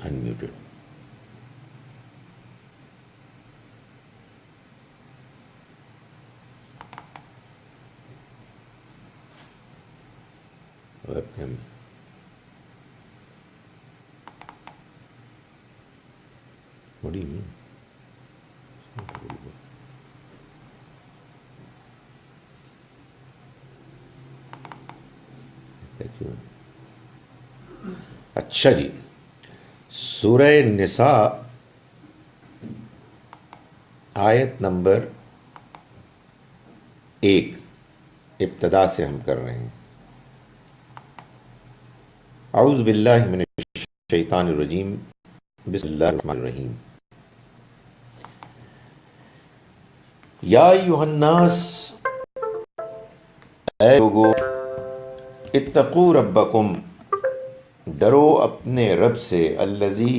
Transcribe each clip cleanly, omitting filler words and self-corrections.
Unmuted. Webcam. What do you mean? اچھا جی، سورہ نساء آیت نمبر 1 ابتدا سے ہم کر رہے ہیں۔ اعوذ باللہ من الشیطان الرجیم، بسم اللہ الرحمن الرحیم۔ یا ایھا الناس، اے لوگو، اتقوا ربکم، ڈرو اپنے رب سے، الذی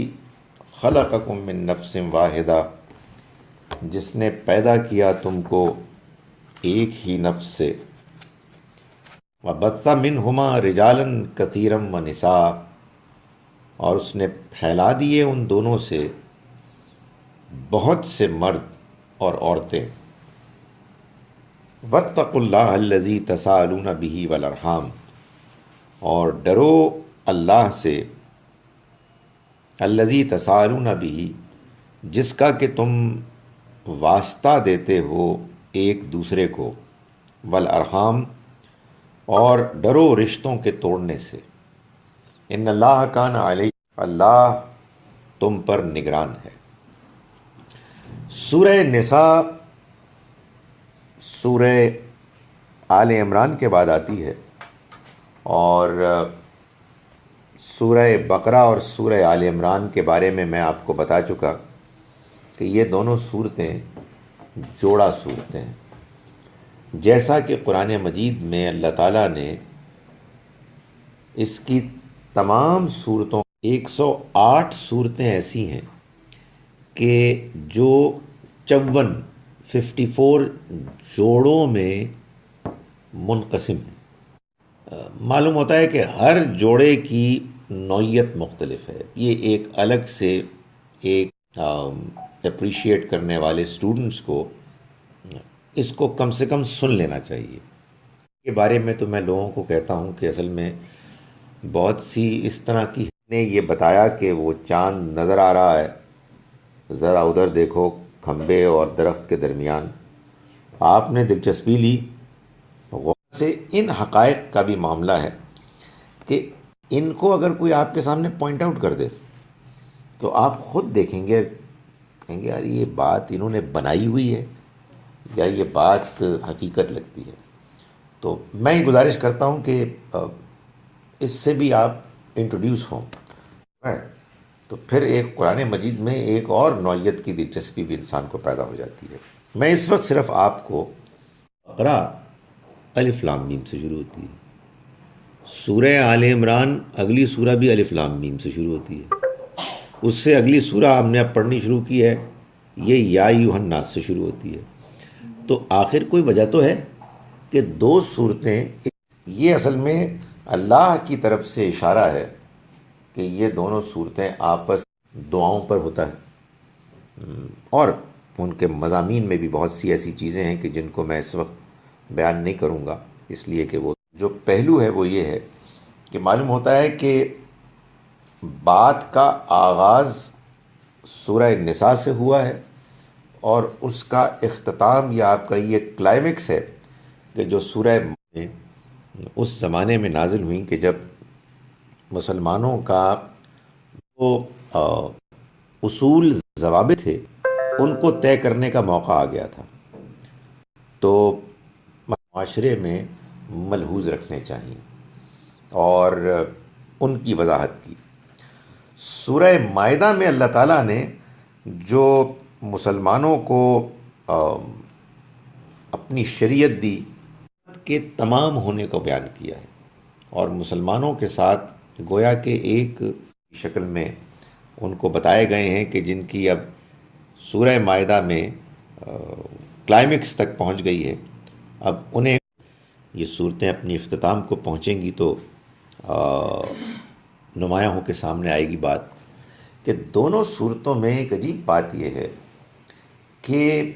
خلقکم من نفس واحدہ، جس نے پیدا کیا تم کو ایک ہی نفس سے، وبث منہما رجالا کثیرا ونساء، اور اس نے پھیلا دیے ان دونوں سے بہت سے مرد اور عورتیں۔ واتقوا اللہ الذی تساءلون بہ والارحام، اور ڈرو اللہ سے، الذی تساءلون بہ، جس کا کہ تم واسطہ دیتے ہو ایک دوسرے کو، والارحام، اور ڈرو رشتوں کے توڑنے سے۔ ان اللہ کان علیکم، اللہ تم پر نگران ہے۔ سورہ نساء سورہ آل عمران کے بعد آتی ہے، اور سورہ بقرہ اور سورہ آل عمران کے بارے میں آپ کو بتا چکا کہ یہ دونوں صورتیں جوڑا صورتیں ہیں۔ جیسا کہ قرآن مجید میں اللہ تعالیٰ نے اس کی تمام صورتوں، 108 صورتیں ایسی ہیں کہ جو 54 جوڑوں میں منقسم ہیں۔ معلوم ہوتا ہے کہ ہر جوڑے کی نوعیت مختلف ہے۔ یہ ایک الگ سے ایک اپریشیٹ کرنے والے اسٹوڈنٹس کو اس کو کم سے کم سن لینا چاہیے۔ کے بارے میں تو میں لوگوں کو کہتا ہوں کہ اصل میں بہت سی اس طرح کی نے یہ بتایا کہ وہ چاند نظر آ رہا ہے، ذرا ادھر دیکھو کھمبے اور درخت کے درمیان، آپ نے دلچسپی لی، غور سے ان حقائق کا بھی معاملہ ہے کہ ان کو اگر کوئی آپ کے سامنے پوائنٹ آؤٹ کر دے تو آپ خود دیکھیں گے، کہیں گے یار یہ بات انہوں نے بنائی ہوئی ہے یا یہ بات حقیقت لگتی ہے۔ تو میں یہ گزارش کرتا ہوں کہ اس سے بھی آپ انٹروڈیوس ہوں، تو پھر ایک قرآن مجید میں ایک اور نوعیت کی دلچسپی بھی انسان کو پیدا ہو جاتی ہے۔ میں اس وقت صرف آپ کو بقرہ الف لام میم سے شروع ہوتی ہے، سورہ آل عمران اگلی سورہ بھی الف لام میم سے شروع ہوتی ہے، اس سے اگلی سورہ ہم نے اب پڑھنی شروع کی ہے، یہ یا ایھا الناس سے شروع ہوتی ہے۔ تو آخر کوئی وجہ تو ہے کہ دو صورتیں، یہ اصل میں اللہ کی طرف سے اشارہ ہے کہ یہ دونوں صورتیں آپس دعاؤں پر ہوتا ہے، اور ان کے مضامین میں بھی بہت سی ایسی چیزیں ہیں کہ جن کو میں اس وقت بیان نہیں کروں گا، اس لیے کہ وہ جو پہلو ہے وہ یہ ہے کہ معلوم ہوتا ہے کہ بات کا آغاز سورہ نساء سے ہوا ہے، اور اس کا اختتام یا آپ کا یہ کلائمیکس ہے کہ جو سورہ اس زمانے میں نازل ہوئیں کہ جب مسلمانوں کا جو اصول ضوابط تھے ان کو طے کرنے کا موقع آ گیا تھا، تو معاشرے میں ملحوظ رکھنے چاہیے اور ان کی وضاحت کی۔ سورہ مائدہ میں اللہ تعالیٰ نے جو مسلمانوں کو اپنی شریعت دی کے تمام ہونے کو بیان کیا ہے، اور مسلمانوں کے ساتھ گویا کہ ایک شکل میں ان کو بتائے گئے ہیں کہ جن کی اب سورہ مائدہ میں کلائمیکس تک پہنچ گئی ہے، اب انہیں یہ صورتیں اپنی اختتام کو پہنچیں گی تو نمایاں ہو کے سامنے آئے گی بات کہ دونوں صورتوں میں ایک عجیب بات یہ ہے کہ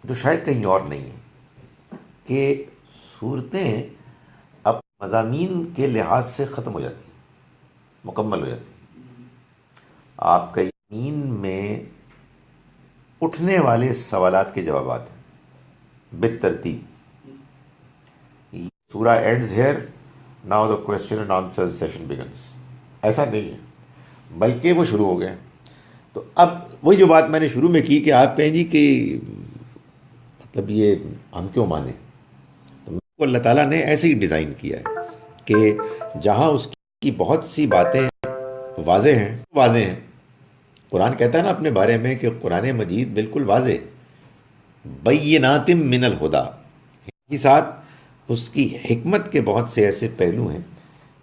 جو شاید کہیں اور نہیں ہے، کہ صورتیں اب مضامین کے لحاظ سے ختم ہو جاتی ہیں، مکمل ہو جاتی ہیں۔ آپ کا یقین میں اٹھنے والے سوالات کے جوابات ہیں بالترتیب۔ سورہ ends here, now the question and answer session begins, ایسا نہیں ہے، بلکہ وہ شروع ہو گیا۔ تو اب وہی جو بات میں نے شروع میں کی کہ آپ کہیں جی کہ مطلب یہ ہم کیوں مانیں، تو میرے کو اللہ تعالیٰ نے ایسے ہی ڈیزائن کیا ہے کہ جہاں اس کی بہت سی باتیں واضح ہیں۔ قرآن کہتا ہے نا اپنے بارے میں کہ قرآن مجید بالکل واضح، بینات من الہدا، کے ساتھ اس کی حکمت کے بہت سے ایسے پہلو ہیں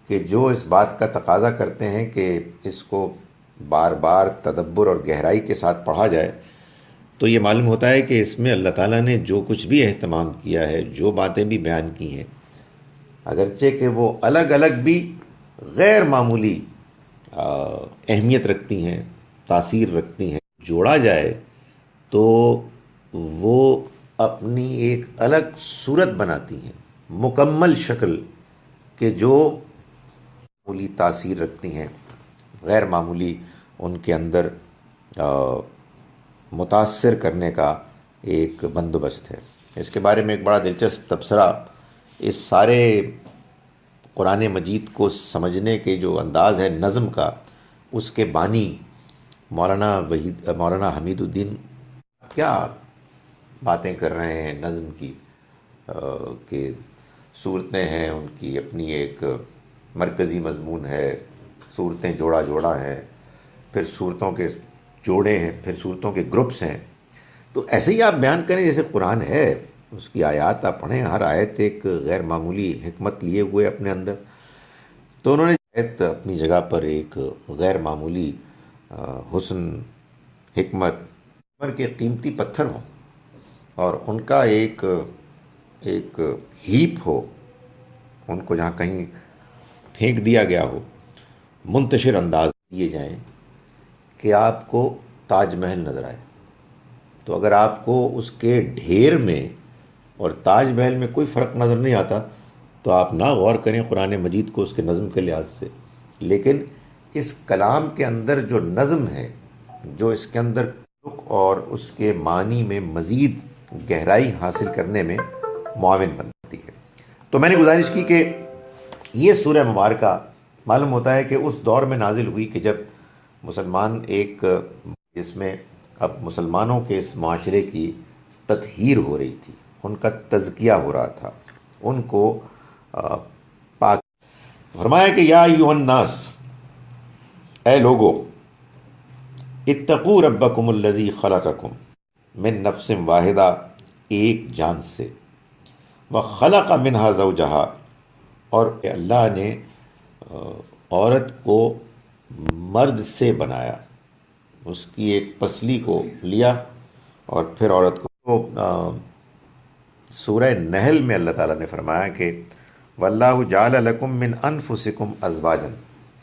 کہ جو اس بات کا تقاضا کرتے ہیں کہ اس کو بار بار تدبر اور گہرائی کے ساتھ پڑھا جائے۔ تو یہ معلوم ہوتا ہے کہ اس میں اللہ تعالیٰ نے جو کچھ بھی اہتمام کیا ہے، جو باتیں بھی بیان کی ہیں، اگرچہ کہ وہ الگ الگ بھی غیر معمولی اہمیت رکھتی ہیں، تاثیر رکھتی ہیں، جوڑا جائے تو وہ اپنی ایک الگ صورت بناتی ہیں، مکمل شکل کہ جو معمولی تاثیر رکھتی ہیں، غیر معمولی ان کے اندر متاثر کرنے کا ایک بندوبست ہے۔ اس کے بارے میں ایک بڑا دلچسپ تبصرہ اس سارے قرآن مجید کو سمجھنے کے جو انداز ہے نظم کا، اس کے بانی مولانا حمید الدین کیا باتیں کر رہے ہیں نظم کی، کہ صورتیں ہیں ان کی اپنی ایک مرکزی مضمون ہے، صورتیں جوڑا جوڑا ہیں، پھر صورتوں کے جوڑے ہیں، پھر صورتوں کے گروپس ہیں۔ تو ایسے ہی آپ بیان کریں جیسے قرآن ہے، اس کی آیات آپ پڑھیں، ہر آیت ایک غیر معمولی حکمت لیے ہوئے اپنے اندر۔ تو انہوں نے آیت اپنی جگہ پر ایک غیر معمولی حسن، حکمت، پر کے قیمتی پتھر ہوں اور ان کا ایک ہیپ ہو، ان کو جہاں کہیں پھینک دیا گیا ہو، منتشر انداز دیے جائیں کہ آپ کو تاج محل نظر آئے۔ تو اگر آپ کو اس کے ڈھیر میں اور تاج محل میں کوئی فرق نظر نہیں آتا تو آپ نہ غور کریں قرآن مجید کو اس کے نظم کے لحاظ سے، لیکن اس کلام کے اندر جو نظم ہے، جو اس کے اندر اور اس کے معنی میں مزید گہرائی حاصل کرنے میں معاون بنتی ہے۔ تو میں نے گزارش کی کہ یہ سورہ مبارکہ معلوم ہوتا ہے کہ اس دور میں نازل ہوئی کہ جب مسلمان جس میں اب مسلمانوں کے اس معاشرے کی تطہیر ہو رہی تھی، ان کا تزکیہ ہو رہا تھا، ان کو پاک فرمایا کہ یا ایھا الناس، اے لوگو، اتقوا ربکم الذی خلقکم من نفس واحدہ، ایک جان سے، وخلق منہا زوجہا، اور اللہ نے عورت کو مرد سے بنایا، اس کی ایک پسلی کو لیا اور پھر عورت کو سورہ نحل میں اللہ تعالیٰ نے فرمایا کہ واللہ جعل لکم من انفسکم ازواجا،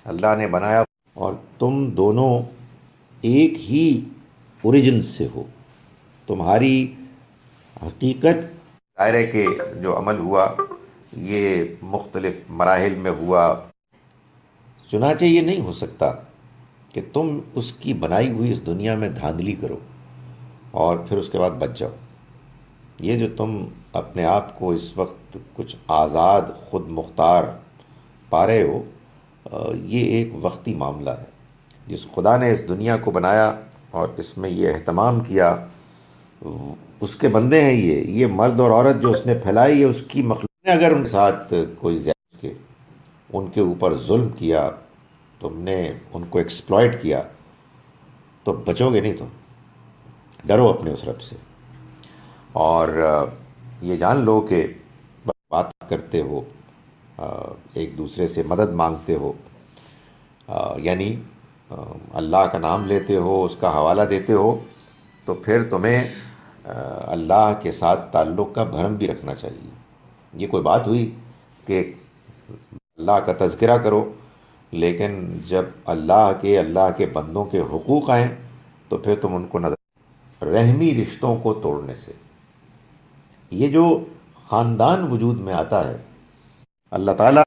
اللہ نے بنایا اور تم دونوں ایک ہی اوریجن سے ہو، تمہاری حقیقت دائرے کے جو عمل ہوا یہ مختلف مراحل میں ہوا، چنانچہ یہ نہیں ہو سکتا کہ تم اس کی بنائی ہوئی اس دنیا میں دھاندلی کرو اور پھر اس کے بعد بچ جاؤ۔ یہ جو تم اپنے آپ کو اس وقت کچھ آزاد خود مختار پا رہے ہو، یہ ایک وقتی معاملہ ہے۔ جس خدا نے اس دنیا کو بنایا اور اس میں یہ اہتمام کیا، اس کے بندے ہیں یہ مرد اور عورت جو اس نے پھیلائی ہے، اس کی مخلوق نے اگر ان کے ساتھ کوئی زیادتی کی، ان کے اوپر ظلم کیا، تم نے ان کو ایکسپلائٹ کیا، تو بچو گے نہیں، تم ڈرو اپنے اس رب سے، اور یہ جان لو کہ بات کرتے ہو، ایک دوسرے سے مدد مانگتے ہو، یعنی اللہ کا نام لیتے ہو، اس کا حوالہ دیتے ہو، تو پھر تمہیں اللہ کے ساتھ تعلق کا بھرم بھی رکھنا چاہیے۔ یہ کوئی بات ہوئی کہ اللہ کا تذکرہ کرو لیکن جب اللہ کے بندوں کے حقوق آئیں تو پھر تم ان کو نظر رحمی رشتوں کو توڑنے سے. یہ جو خاندان وجود میں آتا ہے اللہ تعالیٰ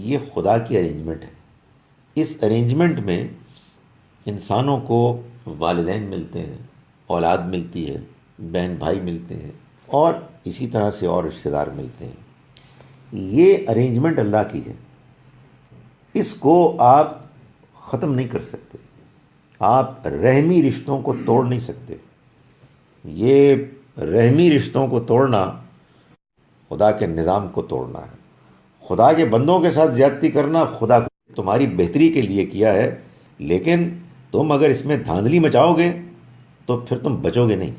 یہ خدا کی ارینجمنٹ ہے. اس ارینجمنٹ میں انسانوں کو والدین ملتے ہیں، اولاد ملتی ہے، بہن بھائی ملتے ہیں، اور اسی طرح سے اور رشتہ دار ملتے ہیں. یہ ارینجمنٹ اللہ کی ہے، اس کو آپ ختم نہیں کر سکتے. آپ رحمی رشتوں کو توڑ نہیں سکتے. یہ رحمی رشتوں کو توڑنا خدا کے نظام کو توڑنا ہے. خدا کے بندوں کے ساتھ زیادتی کرنا خدا تمہاری بہتری کے لیے کیا ہے، لیکن تم اگر اس میں دھاندلی مچاؤ گے تو پھر تم بچو گے نہیں.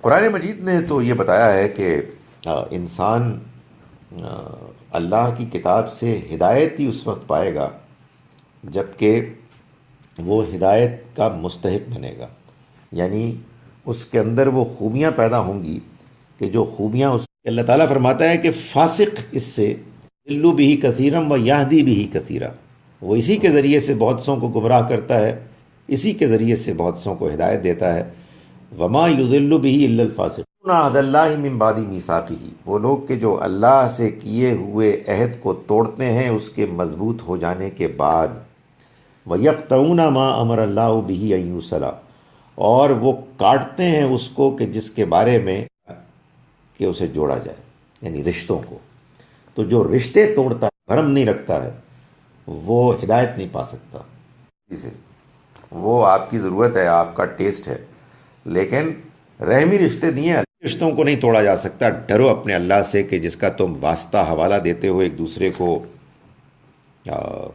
قرآن مجید نے تو یہ بتایا ہے کہ انسان اللہ کی کتاب سے ہدایت ہی اس وقت پائے گا جب کہ وہ ہدایت کا مستحق بنے گا. یعنی اس کے اندر وہ خوبیاں پیدا ہوں گی کہ جو خوبیاں اللہ تعالیٰ فرماتا ہے کہ فاسق اس سے دلو بھی کثیرم و یہدی بھی کثیرا، وہ اسی کے ذریعے سے بہت سوں کو گمراہ کرتا ہے، اسی کے ذریعے سے بہت سوں کو ہدایت دیتا ہے. وما یضل به الا الفاسقون عہد اللہ من بعد میثاقہ، وہ لوگ کہ جو اللہ سے کیے ہوئے عہد کو توڑتے ہیں اس کے مضبوط ہو جانے کے بعد. ویقطعون ما امر اللہ به ان یوصل، اور وہ کاٹتے ہیں اس کو کہ جس کے بارے میں کہ اسے جوڑا جائے، یعنی رشتوں کو. تو جو رشتے توڑتا ہے، بھرم نہیں رکھتا ہے، وہ ہدایت نہیں پا سکتا. اسے وہ آپ کی ضرورت ہے، آپ کا ٹیسٹ ہے، لیکن رحمی رشتے دیے رشتوں کو نہیں توڑا جا سکتا. ڈرو اپنے اللہ سے کہ جس کا تم واسطہ حوالہ دیتے ہو ایک دوسرے کو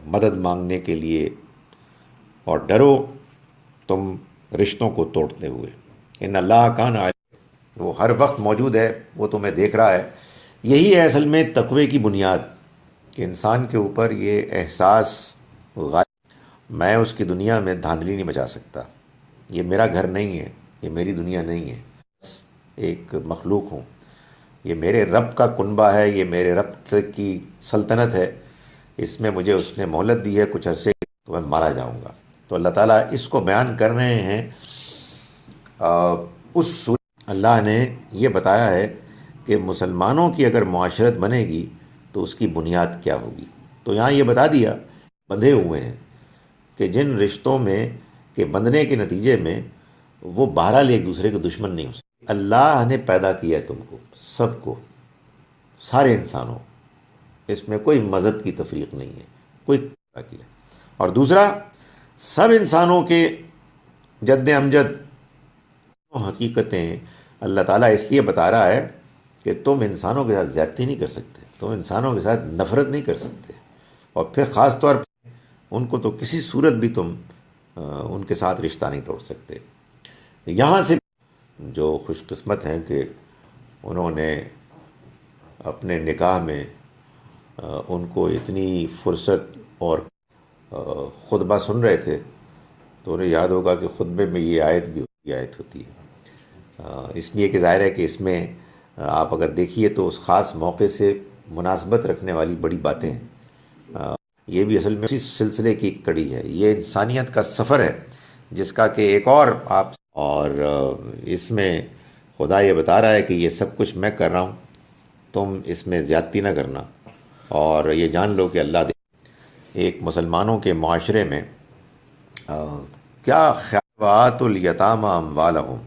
مدد مانگنے کے لیے، اور ڈرو تم رشتوں کو توڑتے ہوئے. ان اللہ کان عالم، وہ ہر وقت موجود ہے، وہ تمہیں دیکھ رہا ہے. یہی ہے اصل میں تقوی کی بنیاد، کہ انسان کے اوپر یہ احساس میں اس کی دنیا میں دھاندلی نہیں مچا سکتا، یہ میرا گھر نہیں ہے، یہ میری دنیا نہیں ہے، ایک مخلوق ہوں، یہ میرے رب کا کنبہ ہے، یہ میرے رب کی سلطنت ہے، اس میں مجھے اس نے مہلت دی ہے، کچھ عرصے تو میں مارا جاؤں گا. تو اللہ تعالیٰ اس کو بیان کر رہے ہیں. اس سورہ اللہ نے یہ بتایا ہے کہ مسلمانوں کی اگر معاشرت بنے گی تو اس کی بنیاد کیا ہوگی. تو یہاں یہ بتا دیا بندھے ہوئے ہیں کہ جن رشتوں میں کہ بندھنے کے نتیجے میں وہ بہرحال ایک دوسرے کے دشمن نہیں ہو سکتے. اللہ نے پیدا کیا ہے تم کو، سب کو، سارے انسانوں، اس میں کوئی مذہب کی تفریق نہیں ہے، کوئی پیدا کیا. اور دوسرا، سب انسانوں کے جد امجد حقیقتیں اللہ تعالیٰ اس لیے بتا رہا ہے کہ تم انسانوں کے ساتھ زیادتی نہیں کر سکتے، تم انسانوں کے ساتھ نفرت نہیں کر سکتے، اور پھر خاص طور پر ان کو تو کسی صورت بھی تم ان کے ساتھ رشتہ نہیں توڑ سکتے. یہاں سے جو خوش قسمت ہیں کہ انہوں نے اپنے نکاح میں ان کو اتنی فرصت، اور خطبہ سن رہے تھے تو انہیں یاد ہوگا کہ خطبے میں یہ آیت بھی آیت ہوتی ہے، اس لیے کہ ظاہر ہے کہ اس میں آپ اگر دیکھیے تو اس خاص موقع سے مناسبت رکھنے والی بڑی باتیں ہیں. یہ بھی اصل میں اسی سلسلے کی ایک کڑی ہے. یہ انسانیت کا سفر ہے جس کا کہ ایک اور اس میں خدا یہ بتا رہا ہے کہ یہ سب کچھ میں کر رہا ہوں، تم اس میں زیادتی نہ کرنا. اور یہ جان لو کہ اللہ ایک مسلمانوں کے معاشرے میں کیا خیالات الیتامى اموالہم،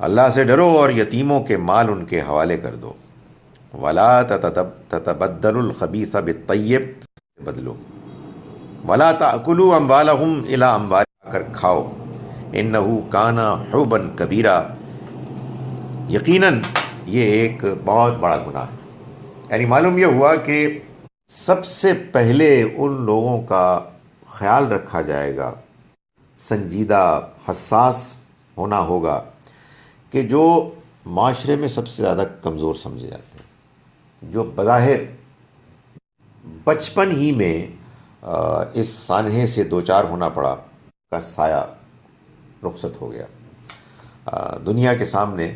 اللہ سے ڈرو اور یتیموں کے مال ان کے حوالے کر دو. ولا تتبدلوا الخبیث بالطیب، بدلو. ولا تأکلوا اموالہم الی اموال، کر کھاؤ. انہ کان حوبا کبیرا، یقیناً یہ ایک بہت بڑا گناہ ہے. یعنی معلوم یہ ہوا کہ سب سے پہلے ان لوگوں کا خیال رکھا جائے گا، سنجیدہ حساس ہونا ہوگا کہ جو معاشرے میں سب سے زیادہ کمزور سمجھے جاتے ہیں، جو بظاہر بچپن ہی میں اس سانحے سے دوچار ہونا پڑا، کا سایہ رخصت ہو گیا. دنیا کے سامنے